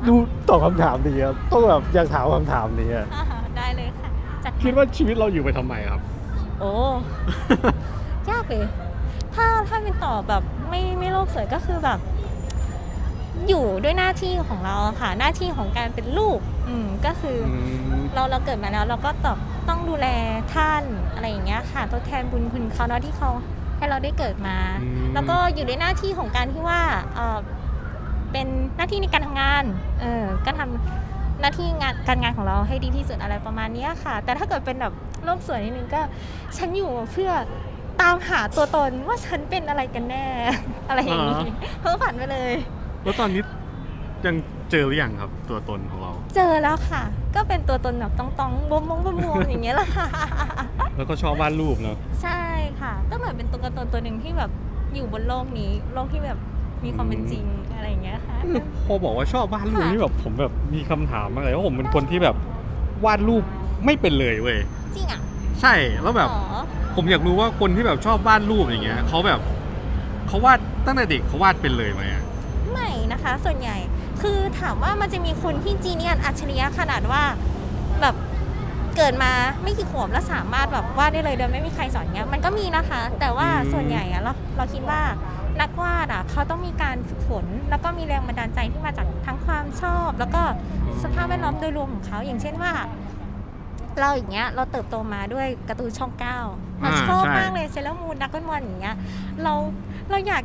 ดูตอบคำถามดีครับต้องแบบอยากถามคำถามนี้อะได้เลยค่ะจัดคิดว่าชีวิตเราอยู่ไปทำไมครับ โอ้ยากเลยถ้าเป็นตอบแบบไม่โลกสวยก็คือแบบอยู่ด้วยหน้าที่ของเราค่ะหน้าที่ของการเป็นลูกก็คือเราเกิดมาแล้วเราก็ต้องดูแลท่านอะไรอย่างเงี้ยค่ะทดแทนบุญคุณเขาเนาะที่เขาให้เราได้เกิดมาแล้วก็อยู่ในหน้าที่ของการที่ว่าเป็นหน้าที่ในการทำงานก็ทำหน้าที่การงานของเราให้ดีที่สุดอะไรประมาณนี้ค่ะแต่ถ้าเกิดเป็นแบบโลกสวยนิดนึงก็ฉันอยู่เพื่อตามหาตัวตนว่าฉันเป็นอะไรกันแน่อะไรอย่างนี้เพ้อฝันไปเลยแล้วตอนนี้ยังเจอหรือยังครับตัวตนของเราเจอแล้วค่ะก็เป็นตัวตนแบบต้องบวมอย่างเงี้ยแหละค่ะแล้วก็ชอบวาดรูปเนาะใช่ค่ะก็เหมือนเป็นตัวการ์ตูนตัวหนึ่งที่แบบอยู่บนโลกนี้โลกที่แบบมีความเป็นจริงอะไรอย่างเงี้ยค่ะพอบอกว่าชอบวาดรูปนี่แบบผมแบบมีคำถามมากเลยว่าผมเป็นคนที่แบบวาดรูปไม่เป็นเลยเว้ยจริงอ่ะใช่แล้วแบบผมอยากรู้ว่าคนที่แบบชอบวาดรูปอย่างเงี้ยเขาแบบเขาวาดตั้งแต่เด็กเขาวาดเป็นเลยไหมไม่นะคะส่วนใหญ่คือถามว่ามันจะมีคนที่จีเนียสอัจฉริยะขนาดว่าแบบเกิดมาไม่กี่ขวบแล้วสามารถแบบวาดได้เลยโดยไม่มีใครสอนเงี้ยมันก็มีนะคะแต่ว่าส่วนใหญ่อะเราคิดว่านักวาดอะเขาต้องมีการฝึกฝนแล้วก็มีแรงบันดาลใจที่มาจากทั้งความชอบแล้วก็สภาพแวดล้อมโดยรวมของเขาอย่างเช่นว่าเราอย่างเงี้ยเราเติบโตมาด้วยการ์ตูนช่อง9เราชอบมากเลยเซเลอร์มูนดักก้อนมอนอย่างเงี้ยเราอยาก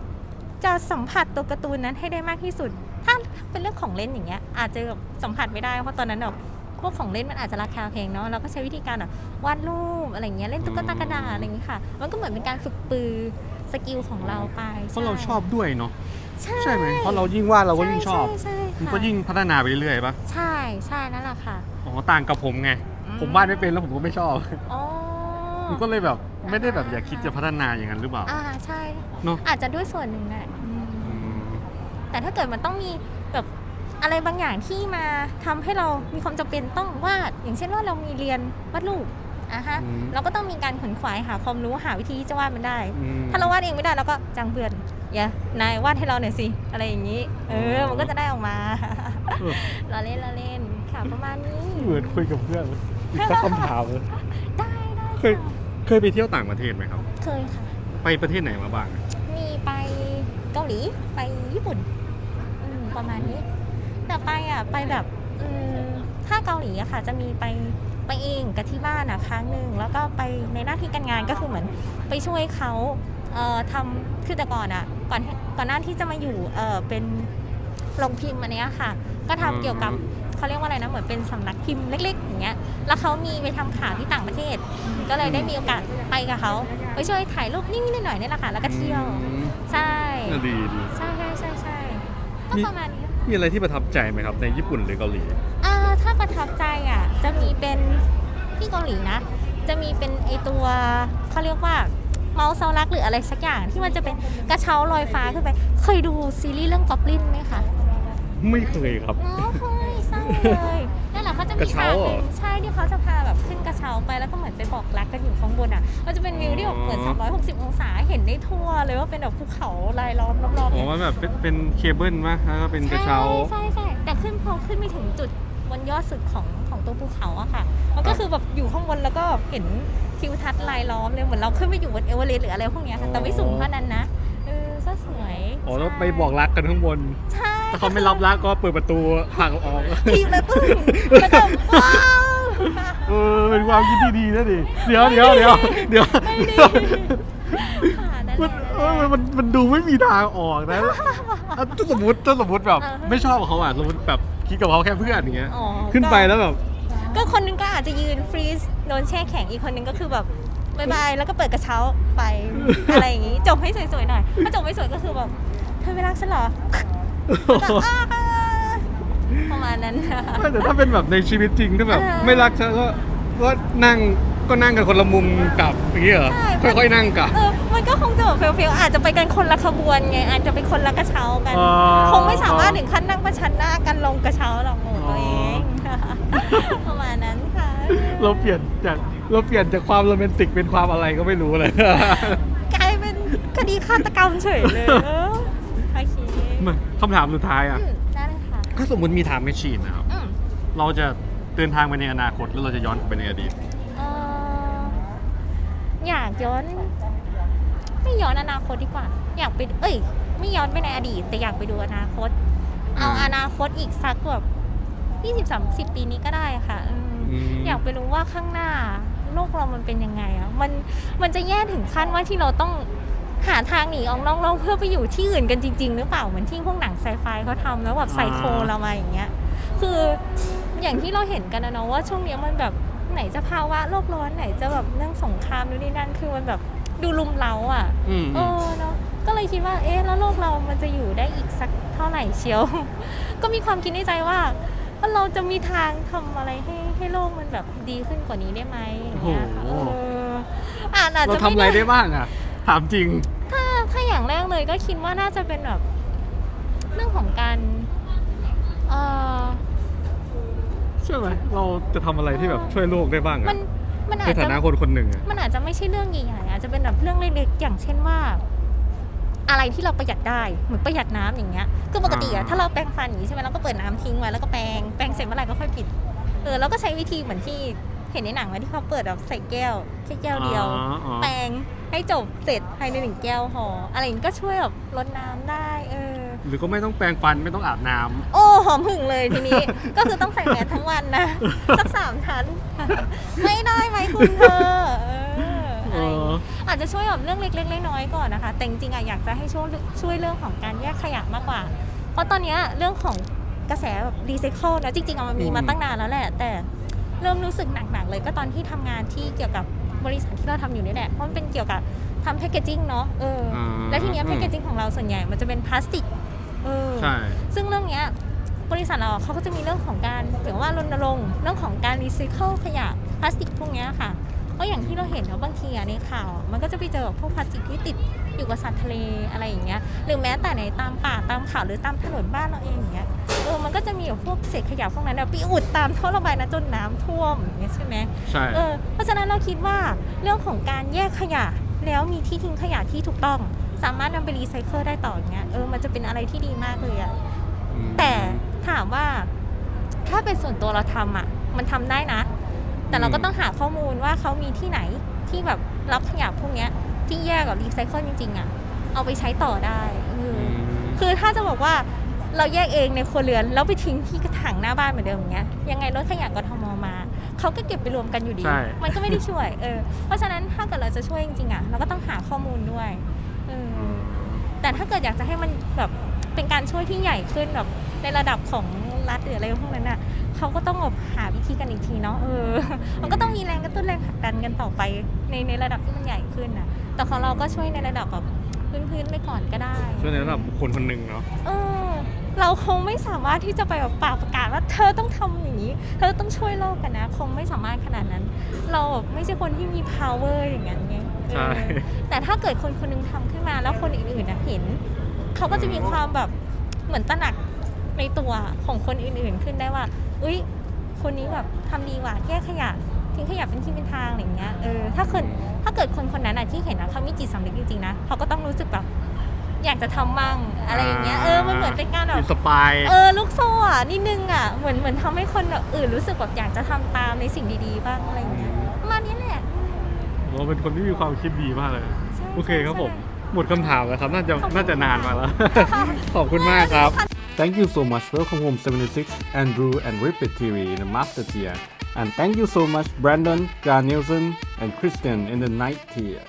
จะสัมผัสตัวการ์ตูนนั้นให้ได้มากที่สุดถ้าเป็นเรื่องของเล่นอย่างเงี้ยอาจจะสัมผัสไม่ได้เพราะตอนนั้นแบบพวกของเล่นมันอาจจะราคาแพงเนาะเราก็ใช้วิธีการแบบวาดรูปอะไรเงี้ยเล่นตุ๊กตากระดาษอะไรอย่างเงี้ยค่ะมันก็เหมือนเป็นการฝึกปือสกิลของเราไปเพราะเราชอบด้วยเนาะใช่ไหมเพราะเรายิ่งวาดเราก็ยิ่งชอบมันก็ยิ่งพัฒนาไปเรื่อยๆป่ะใช่นั่นแหละค่ะอ๋อต่างกับผมไงผมวาดไม่เป็นแล้วผมก็ไม่ชอบมันก็เลยแบบไม่ได้แบบอยากคิดจะพัฒนาอย่างนั้นหรือเปล่าใช่เนาะอาจจะด้วยส่วนหนึ่งแหละแต่ถ้าเกิดมันต้องมีแบบอะไรบางอย่างที่มาทำให้เรามีความจำเป็นต้องวาดอย่างเช่นว่าเรามีเรียนวาดรูปเราก็ต้องมีการขนขวายหาความรู้หาวิธีที่จะวาดมันได้ถ้าเราวาดเองไม่ได้เราก็จ้างเพื่อนนายวาดให้เราหน่อยสิอะไรอย่างนี้มันก็จะได้ออกมาเราเล่นค่ะประมาณนี้เหมือนคุยกับเพื่อนอีกสักคำถามเลยได้เคยไปเที่ยวต่างประเทศไหมครับเคยค่ะไปประเทศไหนมาบ้างมีไปเกาหลีไปญี่ปุ่นประมาณนี้แต่ไปแบบถ้าเกาหลีอะค่ะจะมีไปเองกับที่บ้านครั้งหนึ่งแล้วก็ไปในหน้าที่การงานก็คือเหมือนไปช่วยเขาทำคือแต่ก่อนหน้าที่จะมาอยู่เป็นโรงพิมพ์อันนี้ค่ะก็ทำเกี่ยวกับเขาเรียกว่าอะไรนะเหมือนเป็นสำนักพิมพ์เล็กๆอย่างเงี้ยแล้วเขามีไปทำข่าวที่ต่างประเทศก็เลยได้มีโอกาสไปกับเขาไปช่วยถ่ายรูปนิดๆหน่อยๆนี่แหละค่ะแล้วก็เที่ยวใช่ดีใช่ก็ประมาณนี้มีอะไรที่ประทับใจไหมครับในญี่ปุ่นหรือเกาหลีถ้าประทับใจจะมีเป็นที่เกาหลีนะจะมีเป็นไอตัวเขาเรียกว่าเมาส์เซารักหรืออะไรสักอย่างที่มันจะเป็นกระเช้าลอยฟ้าขึ้นไปเคยดูซีรีส์เรื่อง Goblin ไหมคะไม่เคยครับเคยเศร้าเลยนั่นแหละเขาจะมีฉากนึงใช่ที่เขาจะพาแบบขึ้นกระเช้าไปแล้วก็เหมือนไปบอกรักกันอยู่ข้างบนมันจะเป็นวิวที่แบบเหมือน360องศาเห็นได้ทั่วเลยว่าเป็นแบบภูเขารายล้อมรอบๆมันแบบเป็นเคเบิลมั้ยแล้วก็เป็นกระเช้าใช่แต่พอขึ้นไปถึงจุดบนยอดสุดของตัวภูเขาค่ะมันก็คือแบบอยู่ข้างบนแล้วก็เห็นทิวทัศน์รายล้อมเลยเหมือนเราขึ้นไปอยู่บนเอเวอเรสต์หรืออะไรพวกนี้ค่ะแต่ไม่สูงเท่านั้นนะก็สวยแล้วไปบอกรักกันข้างบนใช่ถ้าเขาไม่รับรักก็เปิดประตูผลักออกทีมเลยปึ้งแล้วก็ว้าวเป็นความคิดที่ดีนะดิเดี๋ยวมันดูไม่มีทางออกนะถ้าสมมติแบบไม่ชอบเขาสมมติแบบคิดกับเขาแค่เพื่อนอย่างเงี้ยขึ้นไปแล้วแบบก็คนนึงก็อาจจะยืนฟรีซโดนแช่แข็งอีกคนนึงก็คือแบบบายบายแล้วก็เปิดกระเช้าไปอะไรอย่างงี้จบให้สวยๆหน่อยถ้าจบไม่สวยก็คือแบบเธอไม่รักฉันเหรอประมาณนั้นแต่ถ้าเป็นแบบในชีวิตจริงถ้าแบบไม่รักฉันก็นั่งกันคนละมุมกลับอย่างเงี้ยเหรอค่อยๆนั่งกลับมันก็คงจะแบบเฟลอาจจะไปกันคนละขบวนไงอาจจะเป็นคนละกระเช้ากันคงไม่สามารถถึงขั้นนั่งประชันหน้ากันลงกระเช้าหรอกตัวเองประมาณนั้นค่ะเราเปลี่ยนจากความโรแมนติกเป็นความอะไรก็ไม่รู้เลยกลายเป็นคดีฆาตกรรมเฉยเลยโอเคคำถามสุดท้ายได้เลยค่ะ ถ้าสมมติมี time machine นะครับ เราจะเดินทางไปในอนาคตหรือเราจะย้อนกลับไปในอดีต อยากย้อนไม่ย้อนอนาคตดีกว่าอยากไปไม่ย้อนไปในอดีตแต่อยากไปดูอนาคตเอาอนาคตอีกสักแบบ20-30 ปีนี้ก็ได้ค่ะอยากไปรู้ว่าข้างหน้าโลกเรามันเป็นยังไงอ่ะมันจะแย่ถึงขั้นว่าที่เราต้องหาทางหนีออกนอกโลกเพื่อไปอยู่ที่อื่นกันจริงๆหรือเปล่าเหมือนที่พวกหนังไซไฟเขาทำแล้วแบบไซโคเรามาอย่างเงี้ยคืออย่างที่เราเห็นกันนะเนาะว่าช่วงนี้มันแบบไหนจะภาวะโลกร้อนไหนจะแบบเรื่องสงครามนู่นนี่นั่นคือมันแบบดูลุมเร้าอ่ะเนาะก็เลยคิดว่าแล้วโลกเรามันจะอยู่ได้อีกสักเท่าไหร่เชียว ก็มีความคิดในใจว่าเราจะมีทางทำอะไรให้โลกมันแบบดีขึ้นกว่านี้ได้ไหมอย่างเงี้ยค่ะเราทำอะไรได้บ้างอ่ะถามจริงถ้าอย่างแรกเลยก็คิดว่าน่าจะเป็นแบบเรื่องของการใช่ไหมเราจะทำอะไรที่แบบช่วยโลกได้บ้างอ่ะในฐานะคนหนึ่งอ่ะมันอาจจะไม่ใช่เรื่องใหญ่ๆอาจจะเป็นแบบเรื่องเล็กๆอย่างเช่นว่าอะไรที่เราประหยัดได้เหมือนประหยัดน้ำอย่างเงี้ยคือปกติถ้าเราแปรงฟันอย่างนี้ใช่ไหมเราก็เปิดน้ำทิ้งไว้แล้วก็แปรงเสร็จเมื่อไหร่ก็ค่อยปิดเราก็ใช้วิธีเหมือนที่เห็นในหนังไหมที่เขาเปิดแบบใส่แก้วแค่แก้วเดียวแปรงให้จบเสร็จภายใน1 แก้วพออะไรอย่างนี้ก็ช่วยแบบลดน้ำได้หรือก็ไม่ต้องแปรงฟันไม่ต้องอาบน้ำโอ้หอมหึงเลยทีนี้ ก็คือต้องใส่แมสทั้งวันนะสัก3 ชั้นไม่ได้ไหมคุณเธออาจจะช่วยแบบเรื่องเล็กๆน้อยๆก่อนนะคะแต่จริงๆอยากจะให้ช่วยเรื่องของการแยกขยะมากกว่าเพราะตอนนี้เรื่องของกระแสแบบรีไซเคิลนะจริงๆมันมีมาตั้งนานแล้วแหละแต่เริ่มรู้สึกหนักๆเลยก็ตอนที่ทำงานที่เกี่ยวกับบริษัทที่เราทำอยู่นี่แหละเพราะมันเป็นเกี่ยวกับทำแพคเกจิ้งเนาะแล้วทีนี้แพคเกจิ้งของเราส่วนใหญ่มันจะเป็นพลาสติกใช่ซึ่งเรื่องนี้บริษัทเราเขาก็จะมีเรื่องของการเกี่ยวว่ารณรงค์เรื่องของการรีไซเคิลขยะพลาสติกพวกนี้ค่ะเพราะอย่างที่เราเห็นว่าบางทีในข่าวมันก็จะไปเจอพวกพลาสติกที่ติดอยู่กับสัตว์ทะเลอะไรอย่างเงี้ยหรือแม้แต่ในตามป่าตามเขาหรือตามถนนบ้านเราเองอย่างเงี้ยมันก็จะมีพวกเศษขยะพวกนั้นไปอุดตามท่อระบายน้ำจนน้ำท่วมอย่างเงี้ยใช่ไหมใช่เพราะฉะนั้นเราคิดว่าเรื่องของการแยกขยะแล้วมีที่ทิ้งขยะที่ถูกต้องสามารถนำไปรีไซเคิลได้ต่ออย่างเงี้ยมันจะเป็นอะไรที่ดีมากเลยอะแต่ถามว่าถ้าเป็นส่วนตัวเราทำอะมันทำได้นะแต่เราก็ต้องหาข้อมูลว่าเขามีที่ไหนที่แบบรับขยะพวกนี้ที่แยกกับรีไซเคิลจริงๆอะเอาไปใช้ต่อได้คือถ้าจะบอกว่าเราแยกเองในครัวเรือนแล้วไปทิ้งที่กระถางหน้าบ้านเหมือนเดิมอย่างเงี้ยยังไงรถขยะกทมมาเขาก็เก็บไปรวมกันอยู่ดีมันก็ไม่ได้ช่วยเพราะฉะนั้นถ้าเกิดเราจะช่วยจริงๆอะเราก็ต้องหาข้อมูลด้วยแต่ถ้าเกิดอยากจะให้มันแบบเป็นการช่วยที่ใหญ่ขึ้นแบบในระดับของรัฐหรืออะไรพวกนั้นน่ะเขาก็ต้องแบบหาวิธีกันอีกทีเนาะมันก็ต้องมีแรงกระตุ้นแรงผลักดันกันต่อไปในระดับที่มันใหญ่ขึ้นนะแต่ของเราก็ช่วยในระดับแบบพื้นๆไปก่อนก็ได้ช่วยในระดับคนหนึ่งเนาะเราคงไม่สามารถที่จะไปแบบประกาศว่าเธอต้องทำอย่างนี้เธอต้องช่วยโลกกันนะคงไม่สามารถขนาดนั้นเราแบบไม่ใช่คนที่มี power อย่างนั้นไงใช่แต่ถ้าเกิดคนคนนึงทำขึ้นมาแล้วคนอื่นๆเห็นเขาก็จะมีความแบบเหมือนตระหนักในตัวของคนอื่นๆขึ้นได้ว่าคนนี้แบบทำดีว่ะแยกขยะทิ้งขยะเป็นที่เป็นทางอะไรอย่างเงี้ยถ้าเกิดคนนั้นที่เห็นเขามีจิตสำนึกจริงๆนะเขาก็ต้องรู้สึกแบบอยากจะทำมั่งอะไรอย่างเงี้ยมันเหมือนเป็นการแบบสปายลูกโซ่นิดนึงเหมือนทำให้คนอื่นรู้สึกแบบอยากจะทำตามในสิ่งดีๆบ้างอะไรอย่างเงี้ยมานี้แหละเราเป็นคนที่มีความคิดดีมากเลยโอเคครับผมหมดคำถามแล้วครับน่าจะนานมาแล้วขอบคุณมากครับ Thank you so much Welcome Home 76 Andrew and Repeat TV in the Master Tier and thank you so much Brandon, Gar Nielsen and Christian in the Night Tier